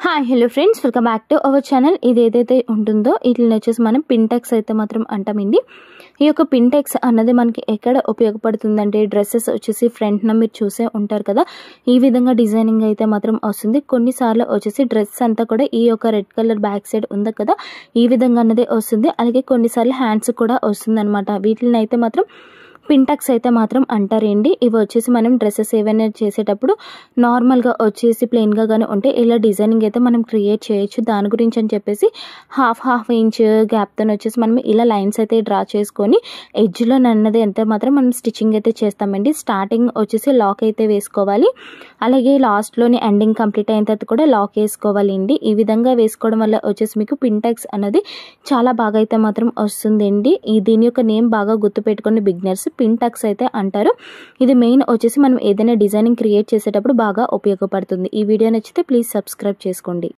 Hi hello friends, welcome back to our channel. ఇది ఏదైతే ఉంటుందో వీటిని వచ్చేసి మనం పింటెక్స్ అయితే మాత్రం అంటామండి. ఈ యొక్క పింటెక్స్ అన్నది మనకి ఎక్కడ ఉపయోగపడుతుందంటే డ్రెస్సెస్ వచ్చేసి ఫ్రంట్న మీరు చూసే ఉంటారు కదా, ఈ విధంగా డిజైనింగ్ అయితే మాత్రం వస్తుంది. కొన్నిసార్లు వచ్చేసి డ్రెస్ అంతా కూడా ఈ యొక్క రెడ్ కలర్ బ్యాక్ సైడ్ ఉంది కదా, ఈ విధంగా అన్నది వస్తుంది. అలాగే కొన్నిసార్లు హ్యాండ్స్ కూడా వస్తుంది అనమాట. వీటిని అయితే మాత్రం పింటెక్స్ అయితే మాత్రం అంటారండి. ఇవి వచ్చేసి మనం డ్రెస్సెస్ ఏవైనా చేసేటప్పుడు నార్మల్గా వచ్చేసి ప్లెయిన్గా కానీ ఉంటే ఇలా డిజైనింగ్ అయితే మనం క్రియేట్ చేయొచ్చు. దాని గురించి అని చెప్పేసి హాఫ్ ఇంచ్ గ్యాప్తో వచ్చేసి మనం ఇలా లైన్స్ అయితే డ్రా చేసుకొని ఎడ్జ్లో అన్నది అయితే మాత్రం మనం స్టిచ్చింగ్ అయితే చేస్తామండి. స్టార్టింగ్ వచ్చేసి లాక్ అయితే వేసుకోవాలి, అలాగే లాస్ట్లోని ఎండింగ్ కంప్లీట్ అయిన తర్వాత కూడా లాక్ వేసుకోవాలండి. ఈ విధంగా వేసుకోవడం వల్ల వచ్చేసి మీకు పింటెక్స్ అనేది చాలా బాగా అయితే మాత్రం వస్తుందండి. దీని యొక్క నేమ్ బాగా గుర్తుపెట్టుకుని బిగినర్స్ పింటెక్స్ అయితే అంటారు. ఇది మెయిన్ వచ్చేసి మనం ఏదైనా డిజైనింగ్ క్రియేట్ చేసేటప్పుడు బాగా ఉపయోగపడుతుంది. ఈ వీడియో నచ్చితే ప్లీజ్ సబ్స్క్రైబ్ చేసుకోండి.